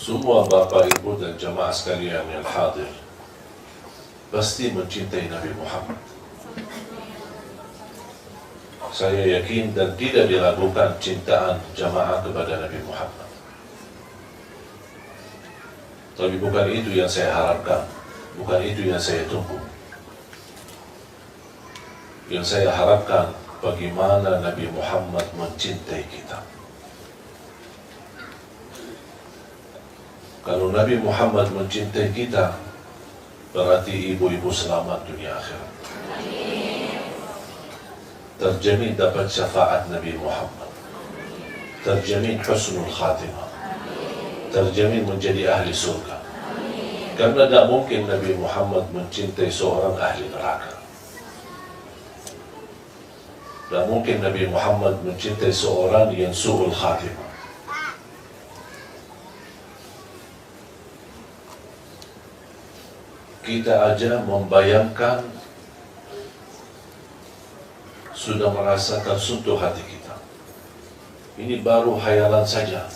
Semua Bapak, Ibu dan jamaah sekalian yang hadir pasti mencintai Nabi Muhammad. Saya yakin dan tidak diragukan cintaan jamaah kepada Nabi Muhammad. Tapi bukan itu yang saya harapkan, bukan itu yang saya tunggu. Yang saya harapkan bagaimana Nabi Muhammad mencintai kita. Kalau Nabi Muhammad mencintai kita, berarti ibu-ibu selamat dunia akhirat. Terjamin dapat syafaat Nabi Muhammad. Terjamin husnul khatimah. Terjamin menjadi ahli surga. Karena tidak mungkin Nabi Muhammad mencintai seorang ahli neraka. Tidak mungkin Nabi Muhammad mencintai seorang yang su'ul khatimah. Kita aja membayangkan sudah merasa tersentuh hati kita. Ini baru hayalan saja.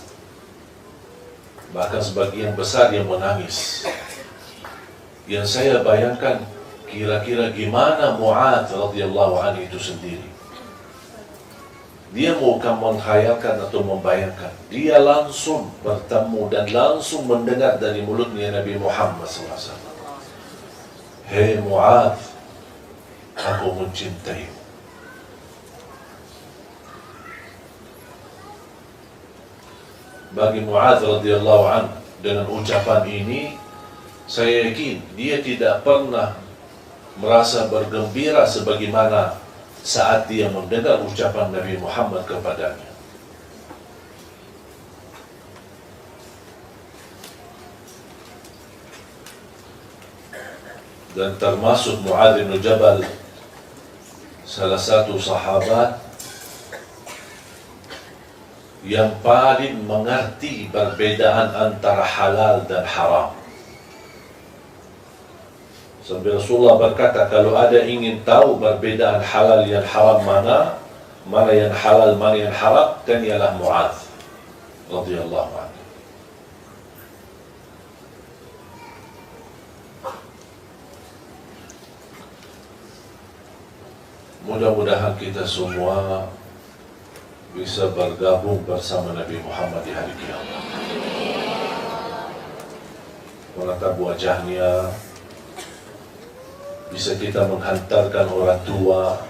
Bahkan sebagian besar yang menangis. Yang saya bayangkan kira-kira gimana Mu'adz radhiyallahu anhu itu sendiri. Dia bukan menghayalkan atau membayangkan. Dia langsung bertemu dan langsung mendengar dari mulutnya Nabi Muhammad SAW. Hei Mu'adz, aku mencintaimu. Bagi Mu'adz radhiyallahu anhu, dengan ucapan ini, saya yakin dia tidak pernah merasa bergembira sebagaimana saat dia mendengar ucapan Nabi Muhammad kepadanya. Dan termasuk Mu'adz bin Jabal, salah satu sahabat yang paling mengerti perbedaan antara halal dan haram. Sampai Rasulullah berkata, kalau ada ingin tahu perbedaan halal dan haram mana yang halal, mana yang haram, dan ialah Mu'adz radhiyallahu anhu. Mudah-mudahan kita semua bisa bergabung bersama Nabi Muhammad di hari kiamat. Menatap wajahnya, bisa kita menghantarkan orang tua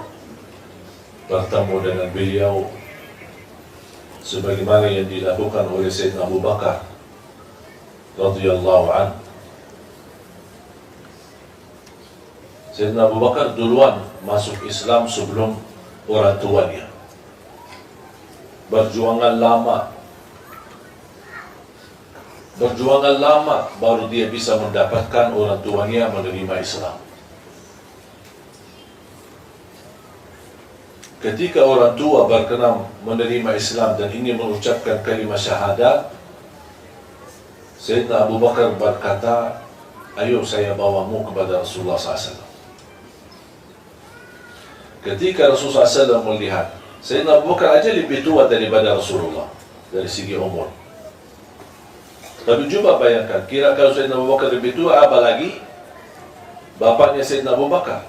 bertemu dengan beliau sebagaimana yang dilakukan oleh Sayyidina Abu Bakar radhiyallahu anhu. Sayyidina Abu Bakar duluan masuk Islam sebelum orang tuanya. Berjuangan lama baru dia bisa mendapatkan orang tuanya menerima Islam. Ketika orang tua berkenan menerima Islam dan ingin mengucapkan kalimat syahadat, Sayyidina Abu Bakar berkata, ayo saya bawamu kepada Rasulullah SAW. Ketika Rasulullah SAW melihat Sayyidina Abu Bakar aja lebih tua daripada Rasulullah dari segi umur. Tapi coba bayangkan, kira kalau Sayyidina Abu Bakar lebih tua, apalagi bapaknya Sayyidina Abu Bakar.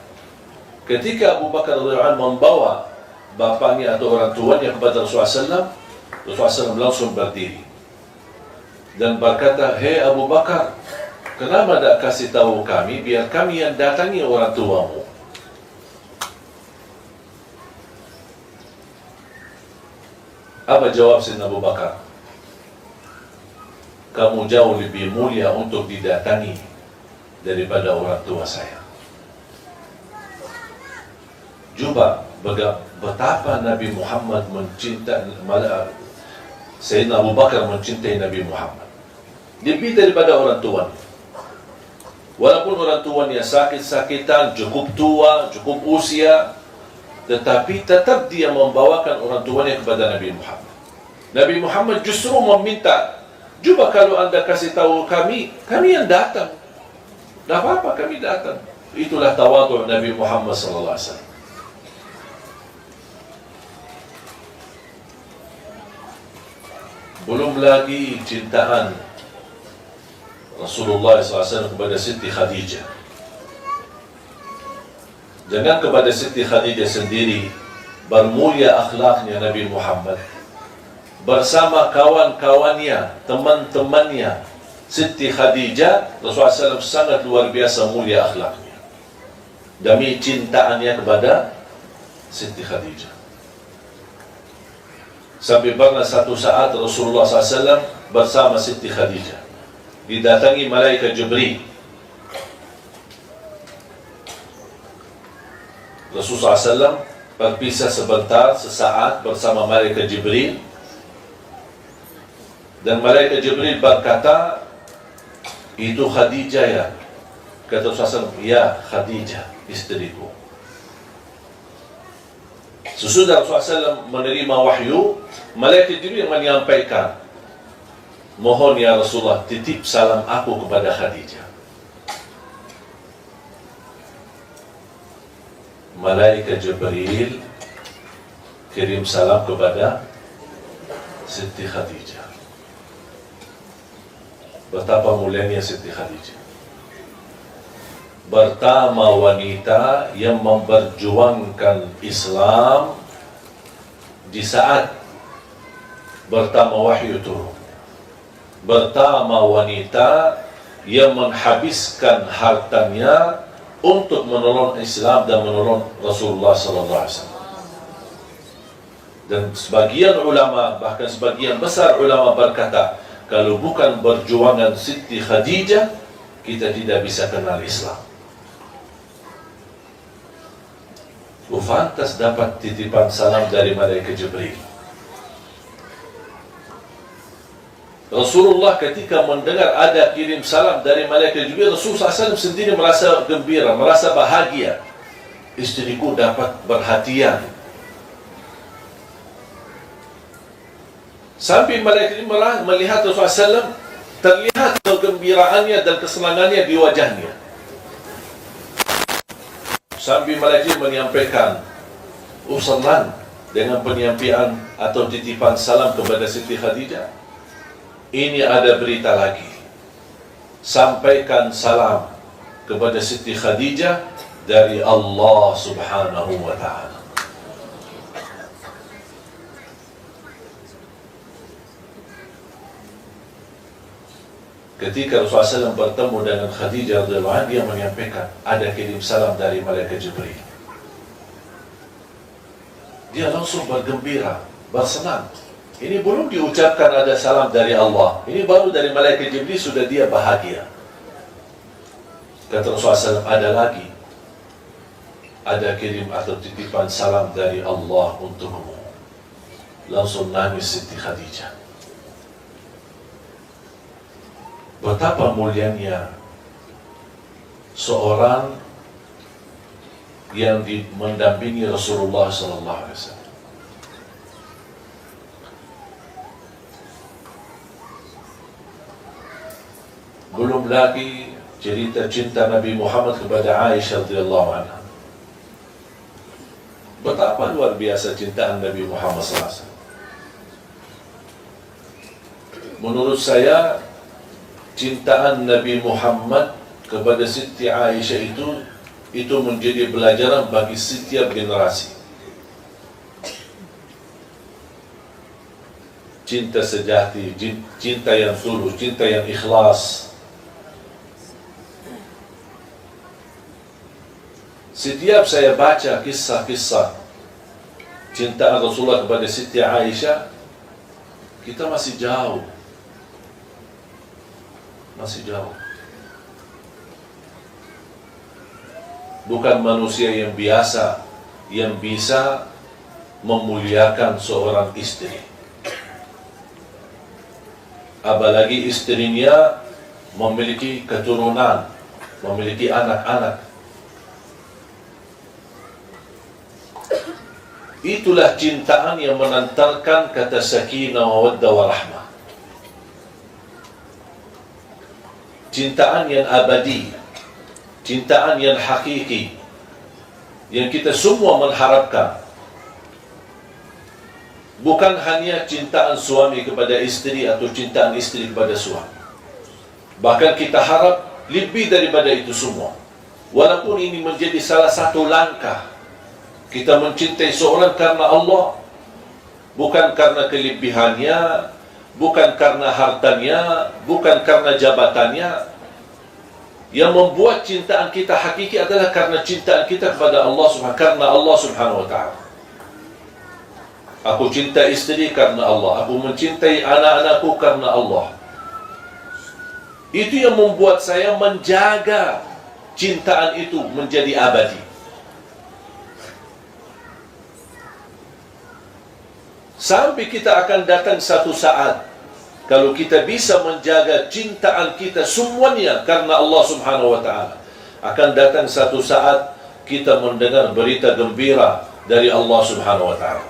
Ketika Abu Bakar radhiyallahu anhu membawa bapaknya atau orang tuanya kepada Rasulullah SAW, Rasulullah SAW langsung berdiri dan berkata, hei Abu Bakar, kenapa tak kasih tahu kami biar kami yang datangi orang tuamu? Apa jawab Sayyidina Abu Bakar? Kamu jauh lebih mulia untuk didatangi daripada orang tua saya. Coba betapa Nabi Muhammad mencintai, Sayyidina Abu Bakar mencintai Nabi Muhammad lebih daripada orang tuanya. Walaupun orang tuanya sakit-sakitan, cukup tua, cukup usia, tetapi tetap dia membawakan orang tuanya kepada Nabi Muhammad. Nabi Muhammad justru meminta, coba kalau anda kasih tahu kami yang datang. Tidak apa-apa, kami datang. Itulah tawadhu Nabi Muhammad SAW. Belum lagi cintaan Rasulullah SAW kepada Siti Khadijah. Jangan kepada Siti Khadijah sendiri, bermulia akhlaknya Nabi Muhammad bersama kawan-kawannya, teman-temannya. Siti Khadijah, Rasulullah SAW sangat luar biasa mulia akhlaknya demi cintaannya kepada Siti Khadijah. Sampai pernah satu saat Rasulullah SAW bersama Siti Khadijah didatangi malaikat Jibril. Rasulullah SAW berpisah sebentar, sesaat bersama malaikat Jibril, dan malaikat Jibril berkata, itu Khadijah ya? Kata Rasulullah SAW, ya Khadijah, istriku. Sesudah Rasulullah SAW menerima wahyu, malaikat Jibril menyampaikan, mohon ya Rasulullah, titip salam aku kepada Khadijah. Malaikat Jibril kirim salam kepada Siti Khadijah. Betapa mulianya Siti Khadijah. Pertama wanita yang memperjuangkan Islam di saat pertama wahyu turun. Pertama wanita yang menghabiskan hartanya untuk menolong Islam dan menolong Rasulullah SAW. Dan sebagian ulama, bahkan sebagian besar ulama berkata, kalau bukan perjuangan Siti Khadijah, kita tidak bisa kenal Islam. Fantas dapat titipan salam dari malaikat Jibril. Rasulullah ketika mendengar ada kirim salam dari malaikat Jibril, Rasulullah SAW sendiri merasa gembira, merasa bahagia. Istriku dapat perhatian. Sampai malaikat melihat Rasulullah SAW, terlihat kegembiraannya dan kesenangannya di wajahnya. Sampai malaikat menyampaikan usulan dengan penyampaian atau titipan salam kepada Siti Khadijah. Ini ada berita lagi. Sampaikan salam kepada Siti Khadijah dari Allah Subhanahu wa ta'ala. Ketika Rasulullah SAW bertemu dengan Khadijah radhiyallahu anha, dia menyampaikan ada kirim salam dari malaikat Jibril. Dia langsung bergembira, bersenang. Ini belum diucapkan ada salam dari Allah. Ini baru dari malaikat Jibril sudah dia bahagia. Kata Rasulullah SAW, ada lagi. Ada kirim atau titipan salam dari Allah untukmu. Langsung nangis Siti Khadijah. Betapa mulianya seorang yang mendampingi Rasulullah SAW. Belum lagi cerita cinta Nabi Muhammad kepada Aisyah radhiyallahu anha. Betapa luar biasa cintaan Nabi Muhammad SAW. Menurut saya, cintaan Nabi Muhammad kepada Siti Aisyah itu menjadi pelajaran bagi setiap generasi. Cinta sejati, cinta yang tulus, cinta yang ikhlas. Setiap saya baca kisah-kisah cintaan Rasulullah kepada Siti Aisyah, kita masih jauh. Masih jauh. Bukan manusia yang biasa yang bisa memuliakan seorang istri. Apalagi istrinya memiliki keturunan, memiliki anak-anak. Itulah cintaan yang menantarkan kata sakinah, mawaddah, warahmah. Cintaan yang abadi, cintaan yang hakiki, yang kita semua mengharapkan. Bukan hanya cintaan suami kepada istri atau cintaan istri kepada suami. Bahkan kita harap lebih daripada itu semua. Walaupun ini menjadi salah satu langkah kita mencintai seorang karena Allah, bukan karena kelebihannya, bukan karena hartanya, bukan karena jabatannya. Yang membuat cintaan kita hakiki adalah karena cintaan kita kepada Allah karena Allah Subhanahu wa taala. Aku cinta istri karena Allah, aku mencintai anak-anakku karena Allah. Itu yang membuat saya menjaga cintaan itu menjadi abadi. Sampai kita akan datang satu saat, kalau kita bisa menjaga cintaan kita semuanya karena Allah Subhanahu wa taala, akan datang satu saat kita mendengar berita gembira dari Allah Subhanahu wa taala.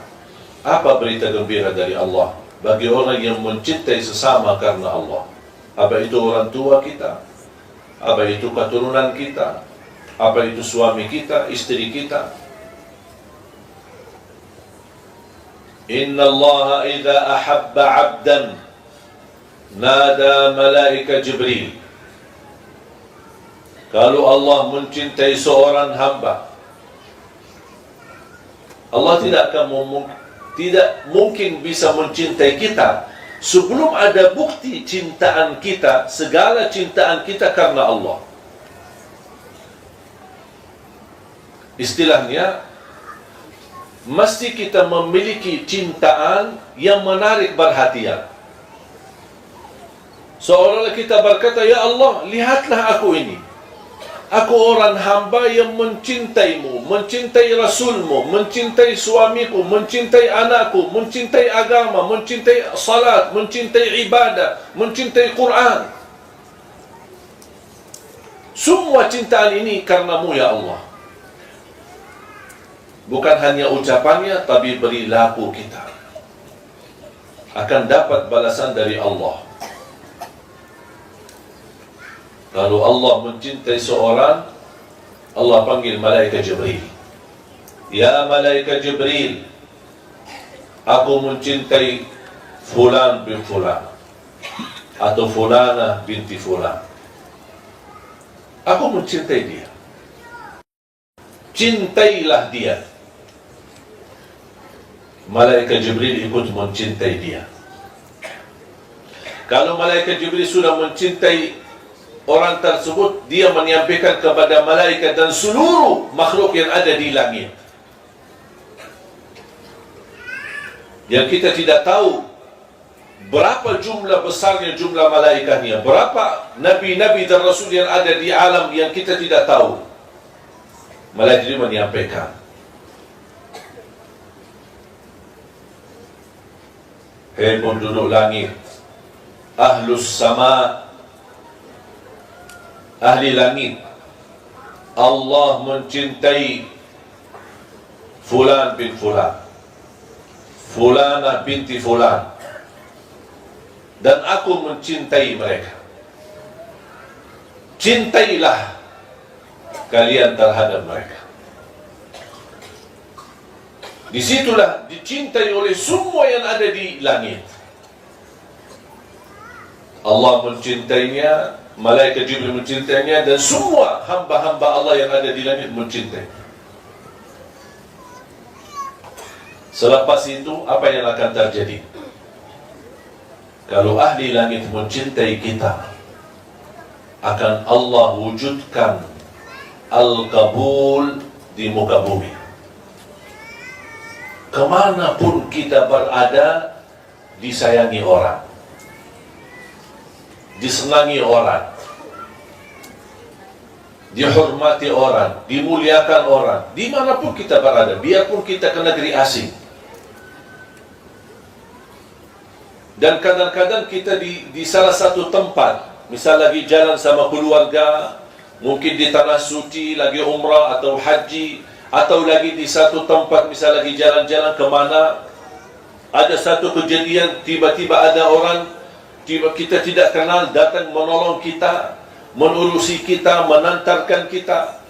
Apa berita gembira dari Allah bagi orang yang mencintai sesama karena Allah? Apa itu orang tua kita? Apa itu keturunan kita? Apa itu suami kita, istri kita? Inna Allah idza ahabba 'abdan nada malaika Jibril. Kalau Allah mencintai seorang hamba, Allah tidak mungkin bisa mencintai kita sebelum ada bukti cintaan kita, segala cintaan kita karena Allah. Istilahnya, mesti kita memiliki cintaan yang menarik perhatian. Seolah-olah kita berkata, ya Allah, lihatlah aku ini. Aku orang hamba yang mencintaimu, mencintai Rasulmu, mencintai suamiku, mencintai anakku, mencintai agama, mencintai salat, mencintai ibadah, mencintai Quran. Semua cintaan ini karenamu ya Allah. Bukan hanya ucapannya, tapi perilaku kita akan dapat balasan dari Allah. Kalau Allah mencintai seorang, Allah panggil malaikat Jibril. Ya malaikat Jibril, aku mencintai fulan bin fulan, atau fulana binti fulan. Aku mencintai dia. Cintailah dia. Malaikat Jibril ikut mencintai dia. Kalau malaikat Jibril sudah mencintai orang tersebut, dia menyampaikan kepada malaikat dan seluruh makhluk yang ada di langit. Yang kita tidak tahu berapa jumlah besarnya jumlah malaikatnya, berapa nabi-nabi dan rasul yang ada di alam yang kita tidak tahu. Malaikat Jibril menyampaikan, hei penduduk langit, ahlus sama, ahli langit, Allah mencintai fulan bin fulan, fulana binti fulan, dan aku mencintai mereka. Cintailah kalian terhadap mereka. Disitulah dicintai oleh semua yang ada di langit. Allah mencintainya, malaikat Jibril mencintainya, dan semua hamba-hamba Allah yang ada di langit mencintai. Selepas itu, apa yang akan terjadi? Kalau ahli langit mencintai kita, akan Allah wujudkan al-qabul di muka bumi. Kemanapun kita berada, disayangi orang, disenangi orang, dihormati orang, dimuliakan orang, dimanapun kita berada, biarpun kita ke negeri asing. Dan kadang-kadang kita di salah satu tempat, misal lagi jalan sama keluarga, mungkin di tanah suci, lagi umrah atau haji, atau lagi di satu tempat, misal lagi jalan-jalan kemana, ada satu kejadian, tiba-tiba ada orang kita tidak kenal datang menolong kita, menurusi kita, menantarkan kita.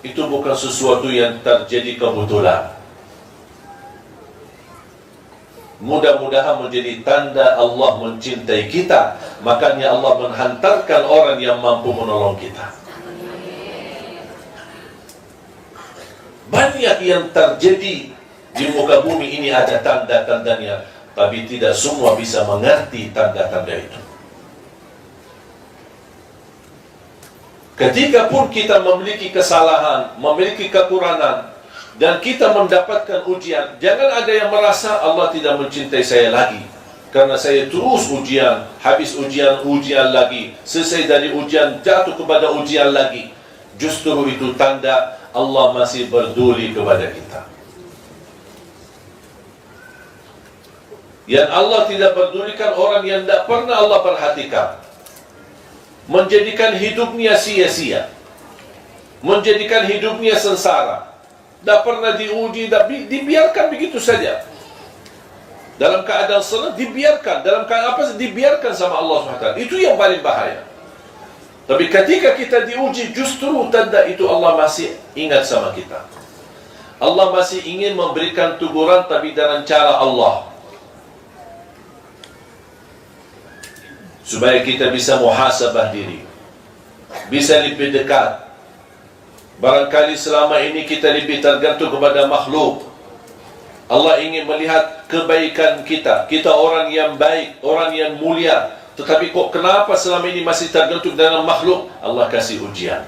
Itu bukan sesuatu yang terjadi kebetulan. mudah-mudahan menjadi tanda Allah mencintai kita. Makanya Allah menghantarkan orang yang mampu menolong kita. Banyak yang terjadi di muka bumi ini, ada tanda-tandanya, tapi tidak semua bisa mengerti tanda-tanda itu. Ketika pun kita memiliki kesalahan, memiliki kekurangan, dan kita mendapatkan ujian, jangan ada yang merasa Allah tidak mencintai saya lagi karena saya terus ujian, habis ujian, ujian lagi, selesai dari ujian, jatuh kepada ujian lagi. Justru itu tanda Allah masih peduli kepada kita. Yang Allah tidak pedulikan orang yang tidak pernah Allah perhatikan, menjadikan hidupnya sia-sia, menjadikan hidupnya sengsara, tidak pernah diuji, dibiarkan begitu saja. Dalam keadaan senang dibiarkan, dalam keadaan apa dibiarkan sama Allah SWT. Itu yang paling bahaya. Tapi ketika kita diuji, justru tanda itu Allah masih ingat sama kita. Allah masih ingin memberikan teguran, tapi dengan cara Allah, supaya kita bisa muhasabah diri, bisa lebih dekat. Barangkali selama ini kita lebih tergantung kepada makhluk. Allah ingin melihat kebaikan kita. Kita orang yang baik, orang yang mulia, tetapi kok kenapa selama ini masih tergantung dengan makhluk? Allah kasih ujian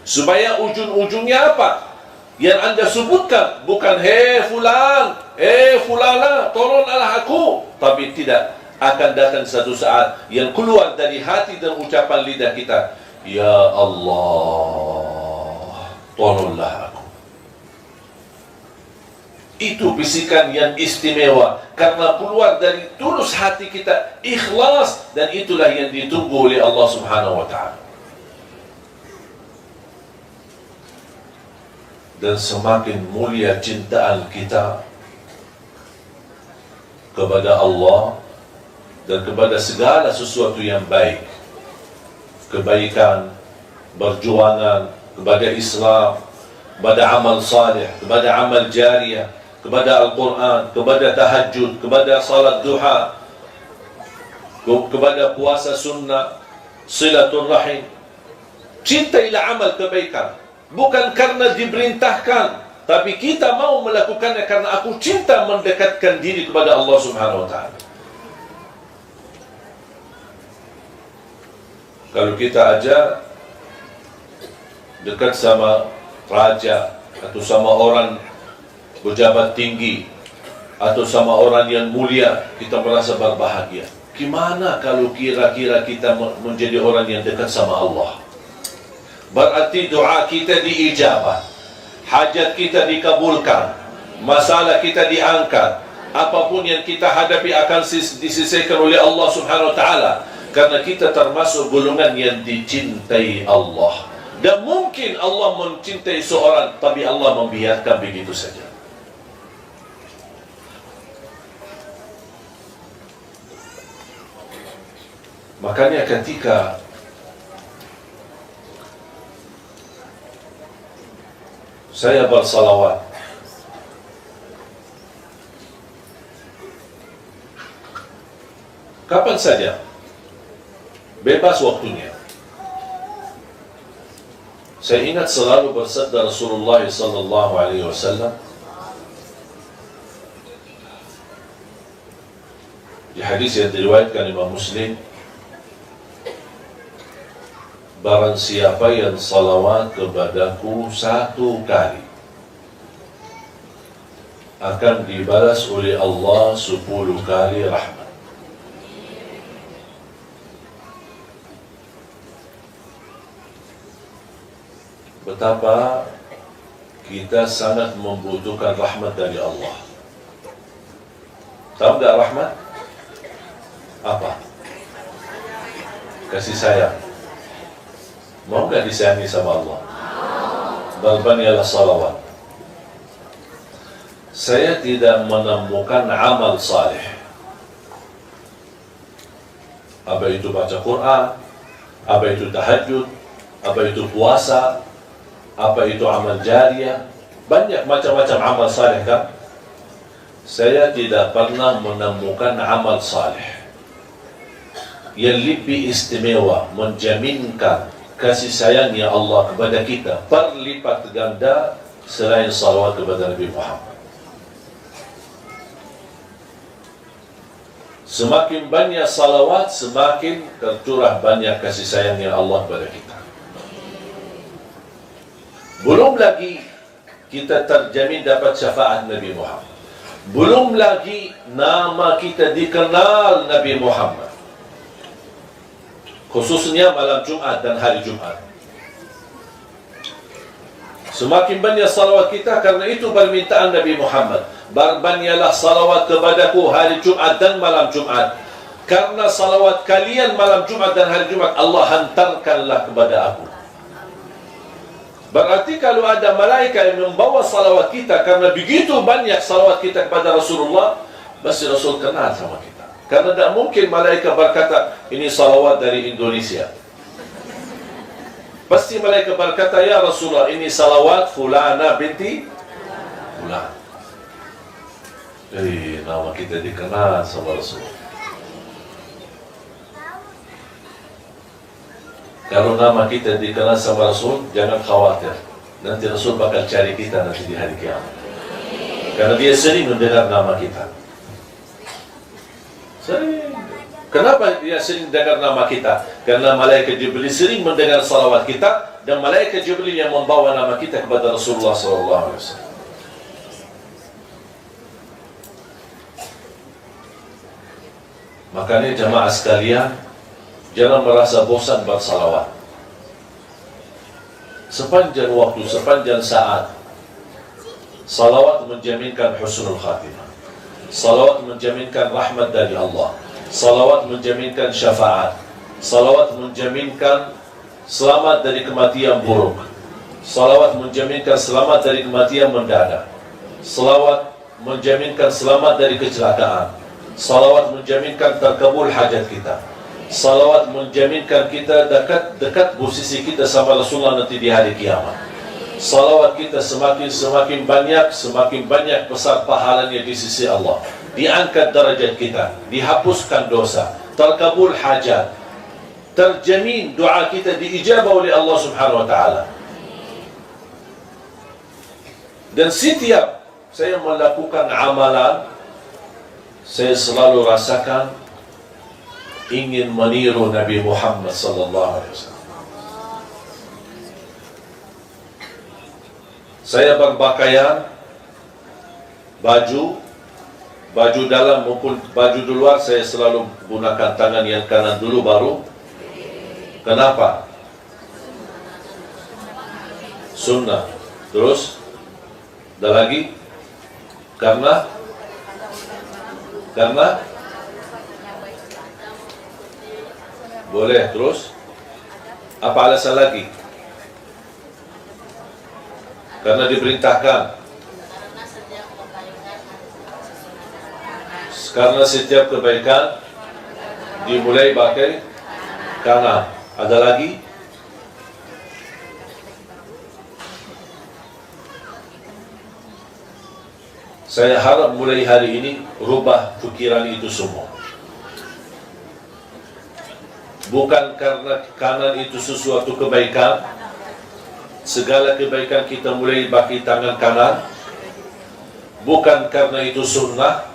supaya ujung-ujungnya apa? Yang anda sebutkan bukan hei fulan, fulana, tolonglah aku, tapi tidak. Akan datang satu saat yang keluar dari hati dan ucapan lidah kita, ya Allah, tolonglah aku. Itu bisikan yang istimewa karena keluar dari tulus hati kita, ikhlas, dan itulah yang ditunggu oleh Allah Subhanahu wa ta'ala. Dan semakin mulia cintaan kita kepada Allah dan kepada segala sesuatu yang baik, kebaikan, perjuangan kepada Islam, kepada amal salih, kepada amal jariyah, kepada Al-Quran, kepada tahajud, kepada salat duha, kepada puasa sunnah, silaturrahim. Cintailah amal kebaikan, bukan karena diperintahkan, tapi kita mau melakukannya karena aku cinta mendekatkan diri kepada Allah Subhanahu wa ta'ala. Kalau kita aja dekat sama raja, atau sama orang pejabat tinggi, atau sama orang yang mulia, kita merasa berbahagia. Gimana kalau kira-kira kita menjadi orang yang dekat sama Allah? Berarti doa kita diijabah, hajat kita dikabulkan, masalah kita diangkat, apapun yang kita hadapi akan diselesaikan oleh Allah Subhanahu wa ta'ala, karena kita termasuk golongan yang dicintai Allah. Dan mungkin Allah mencintai seorang, tapi Allah membiarkan begitu saja. Makanya ketika saya bersalawat, kapan saja, bebas waktunya, saya ingat selalu bersabda Rasulullah sallallahu alaihi wasallam di hadis yang diriwayatkan Imam Muslim, barang siapa yang salawat kepadaku 1 kali, akan dibalas oleh Allah 10 kali rahmat. Betapa kita sangat membutuhkan rahmat dari Allah. Tahu tak rahmat? Apa? Kasih sayang. Mau nggak disayangi sama Allah? Balbaniyalah salawat. Saya tidak menemukan amal saleh, apa itu baca Quran, apa itu tahajud, apa itu puasa, apa itu amal jariyah, banyak macam-macam amal saleh kan. saya tidak pernah menemukan amal saleh yang lebih istimewa menjaminkan kasih sayangnya Allah kepada kita berlipat ganda selain salawat kepada Nabi Muhammad. Semakin banyak salawat, semakin tercurah banyak kasih sayangnya Allah kepada kita. Belum lagi kita terjamin dapat syafaat Nabi Muhammad. Belum lagi nama kita dikenal Nabi Muhammad, khususnya malam Jumat dan hari Jumat. Semakin banyak salawat kita, karena itu permintaan Nabi Muhammad, berbanyaklah salawat kepadaku hari Jumat dan malam Jumat, karena salawat kalian malam Jumat dan hari Jumat Allah hantarkanlah kepada aku. Berarti kalau ada malaikat yang membawa salawat kita, karena begitu banyak salawat kita kepada Rasulullah, pasti Rasul kenal sama kita. Karena tidak mungkin malaikat berkata, ini salawat dari Indonesia. Pasti malaikat berkata, ya Rasulullah, ini salawat fulana binti fulan. Jadi nama kita dikenal sama Rasulullah. Kalau nama kita dikenal sama Rasul, jangan khawatir. Nanti Rasul bakal cari kita nanti di hari kiamat. Karena dia sering mendengar nama kita. Sering. Kenapa dia sering dengar nama kita? Karena malaikat Jibril sering mendengar salawat kita, dan malaikat Jibril yang membawa nama kita kepada Rasulullah SAW. Makanya jamaah sekalian, jangan merasa bosan bersalawat. Sepanjang waktu, sepanjang saat, salawat menjaminkan husnul khatimah. Salawat menjaminkan rahmat dari Allah. Salawat menjaminkan syafaat. Salawat menjaminkan selamat dari kematian buruk. Salawat menjaminkan selamat dari kematian mendadak. Salawat menjaminkan selamat dari kecelakaan. Salawat menjaminkan terkabul hajat kita. Salawat menjaminkan kita dekat posisi kita sama Rasulullah nanti di hari kiamat. Salawat kita semakin banyak besar pahalanya di sisi Allah. Diangkat derajat kita, dihapuskan dosa, terkabul hajat, terjamin doa kita diijabah oleh Allah Subhanahu wa taala. Dan setiap saya melakukan amalan, saya selalu rasakan ingin meniru Nabi Muhammad sallallahu alaihi wasallam. Saya berpakaian baju dalam maupun baju di luar, saya selalu gunakan tangan yang kanan dulu baru. Kenapa? Sunnah. Terus ada lagi? Karena boleh. Terus apa alasan lagi? Karena diperintahkan. Karena setiap kebaikan dimulai pakai kanan. Ada lagi? Saya harap mulai hari ini rubah pikiran itu semua. Bukan karena kanan itu sesuatu kebaikan. Segala kebaikan kita mulai pakai tangan kanan. Bukan karena itu sunnah.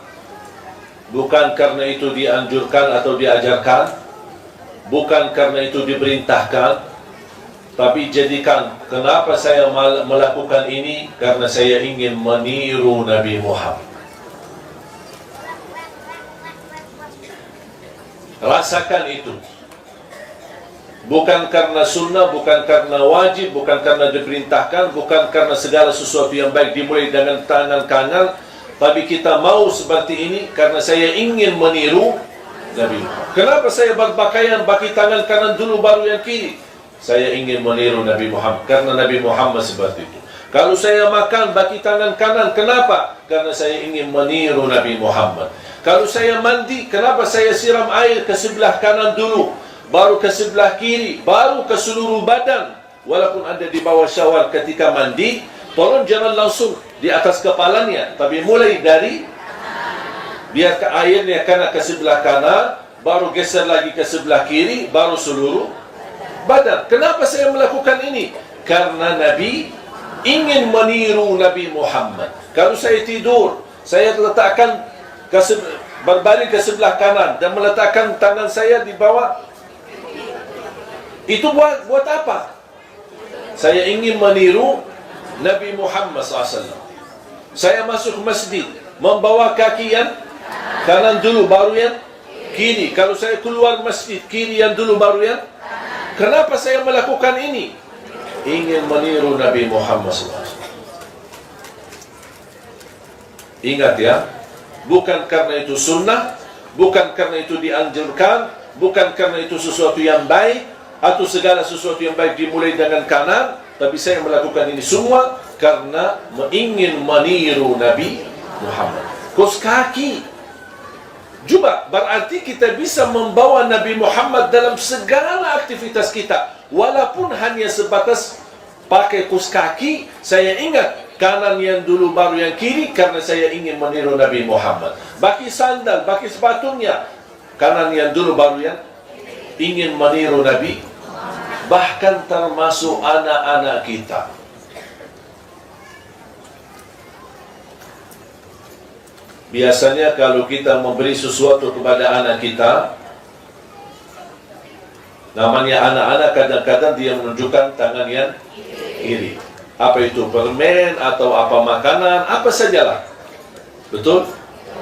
Bukan karena itu dianjurkan atau diajarkan. Bukan karena itu diperintahkan. Tapi jadikan, kenapa saya melakukan ini? Karena saya ingin meniru Nabi Muhammad. Rasakan itu. Bukan karena sunnah, bukan karena wajib, bukan karena diperintahkan, bukan karena segala sesuatu yang baik dimulai dengan tangan kanan, tapi kita mau seperti ini karena saya ingin meniru Nabi Muhammad. Kenapa saya berpakaian pakai tangan kanan dulu baru yang kiri? Saya ingin meniru Nabi Muhammad karena Nabi Muhammad seperti itu. Kalau saya makan pakai tangan kanan, kenapa? Karena saya ingin meniru Nabi Muhammad. Kalau saya mandi, kenapa saya siram air ke sebelah kanan dulu, baru ke sebelah kiri, baru ke seluruh badan? Walaupun ada di bawah syawar ketika mandi, tolong jangan langsung di atas kepalanya, tapi mulai dari Biar airnya kena ke sebelah kanan, baru geser lagi ke sebelah kiri, baru seluruh badan. Kenapa saya melakukan ini? Karena Nabi ingin meniru Nabi Muhammad. Kalau saya tidur, saya letakkan berbaring ke sebelah kanan dan meletakkan tangan saya di bawah. Itu buat apa? Saya ingin meniru Nabi Muhammad SAW. Saya masuk masjid, membawa kaki yang kanan dulu, baru yang kiri. Kalau saya keluar masjid, kiri yang dulu, baru yang. Kenapa saya melakukan ini? Ingin meniru Nabi Muhammad SAW. Ingat ya, bukan karena itu sunnah, bukan karena itu dianjurkan, bukan karena itu sesuatu yang baik, atau segala sesuatu yang baik dimulai dengan kanan, tapi saya melakukan ini semua karena ingin meniru Nabi Muhammad. Kos kaki. Juga berarti kita bisa membawa Nabi Muhammad dalam segala aktivitas kita. Walaupun hanya sebatas pakai kos kaki, saya ingat kanan yang dulu baru yang kiri karena saya ingin meniru Nabi Muhammad. Bagi sandal, bagi sepatunya, kanan yang dulu baru yang ingin meniru Nabi. Bahkan termasuk anak-anak kita. Biasanya kalau kita memberi sesuatu kepada anak kita, namanya anak-anak, kadang-kadang dia menunjukkan tangan yang kiri. Apa itu permen atau apa makanan, apa sajalah. Betul?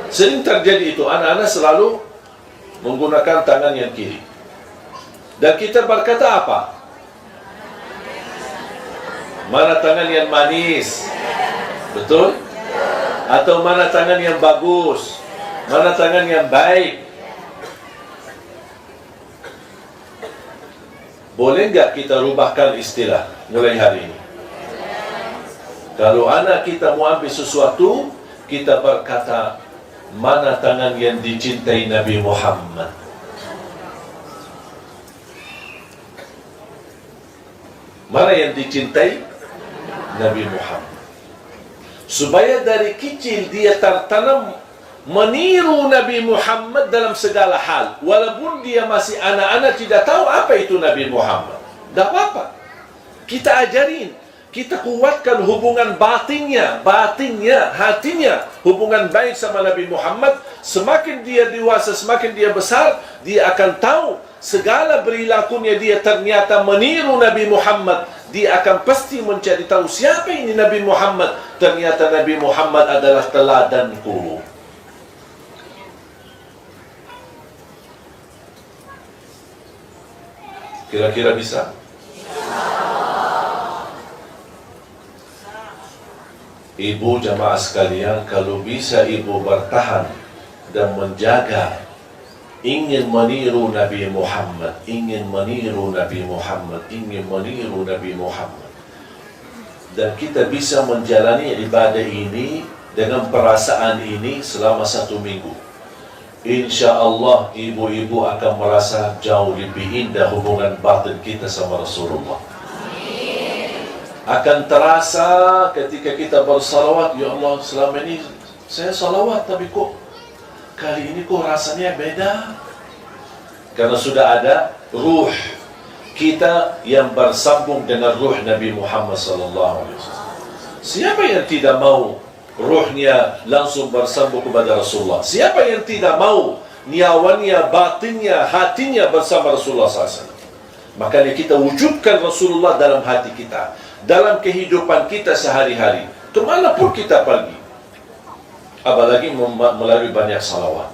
Sering terjadi itu, anak-anak selalu menggunakan tangan yang kiri. Dan kita berkata apa? Mana tangan yang manis? Betul? Atau mana tangan yang bagus? Mana tangan yang baik? Boleh nggak kita rubahkan istilah mulai hari ini? Kalau anak kita mau ambil sesuatu, kita berkata, mana tangan yang dicintai Nabi Muhammad? Mana yang dicintai Nabi Muhammad? Supaya dari kecil dia tertanam meniru Nabi Muhammad dalam segala hal. Walaupun dia masih anak-anak tidak tahu apa itu Nabi Muhammad. Tak apa-apa. Kita ajarin. Kita kuatkan hubungan batinnya, hatinya. Hubungan baik sama Nabi Muhammad. Semakin dia dewasa, semakin dia besar, dia akan tahu segala perilakunya dia ternyata meniru Nabi Muhammad. Dia akan pasti mencari tahu siapa ini Nabi Muhammad. Ternyata Nabi Muhammad adalah teladanku. Kira-kira bisa? Ibu jamaah sekalian, kalau bisa ibu bertahan dan menjaga, ingin meniru Nabi Muhammad, ingin meniru Nabi Muhammad, ingin meniru Nabi Muhammad, dan kita bisa menjalani ibadah ini dengan perasaan ini selama 1 minggu, insya Allah ibu-ibu akan merasa jauh lebih indah hubungan batin kita sama Rasulullah. Akan terasa ketika kita bersalawat, ya Allah, selama ini saya salawat, tapi kok kali ini kok rasanya beda. Karena sudah ada ruh kita yang bersambung dengan ruh Nabi Muhammad SAW. Siapa yang tidak mau ruhnya langsung bersambung kepada Rasulullah? Siapa yang tidak mau nyawanya, batinnya, hatinya bersama Rasulullah SAW? Makanya kita wujudkan Rasulullah dalam hati kita, dalam kehidupan kita sehari-hari, kemanapun kita pergi. Apalagi melalui banyak salawat.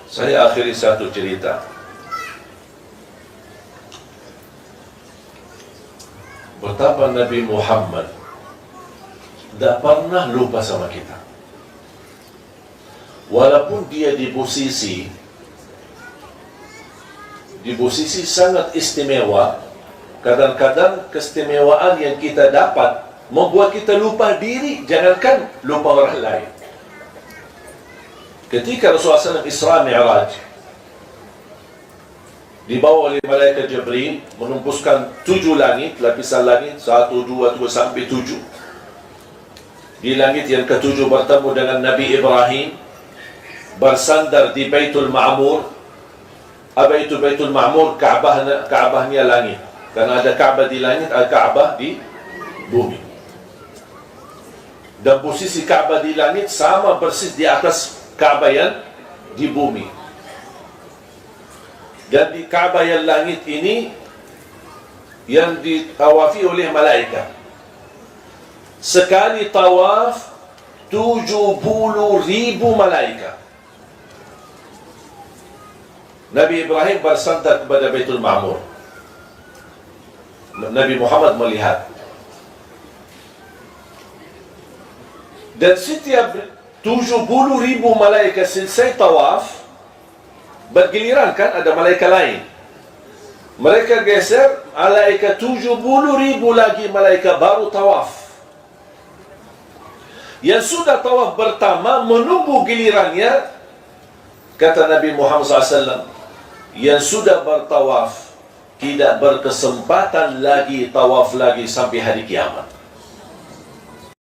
Saya akhiri satu cerita. Betapa Nabi Muhammad tidak pernah lupa sama kita. Walaupun dia di posisi sangat istimewa, kadang-kadang keistimewaan yang kita dapat membuat kita lupa diri, jangankan lupa orang lain. Ketika Rasulullah SAW Isra Mi'raj, dibawa oleh malaikat Jibril, menembuskan 7 langit, lapisan langit 1, 2, 3 sampai 7. Di langit yang ke-7 bertemu dengan Nabi Ibrahim, bersandar di Baitul Ma'mur. Apa itu Baitul Ma'mur? Kaabahnya langit. Karena ada Kaabah di langit, ada Kaabah di bumi. Dan posisi Kaabah di langit sama persis di atas Kaabah yang di bumi. Dan di Kaabah yang langit ini yang ditawafi oleh malaikat. Sekali tawaf 70,000 malaikat. Nabi Ibrahim bersandar kepada Baitul Ma'mur. Nabi Muhammad melihat. Dan setiap 70,000 malaikat selesai tawaf, bergiliran kan ada malaikat lain. Mereka geser, malaikat 70,000 lagi malaikat baru tawaf. Yang sudah tawaf pertama menunggu gilirannya, kata Nabi Muhammad SAW, yang sudah bertawaf tidak berkesempatan lagi tawaf lagi sampai hari kiamat.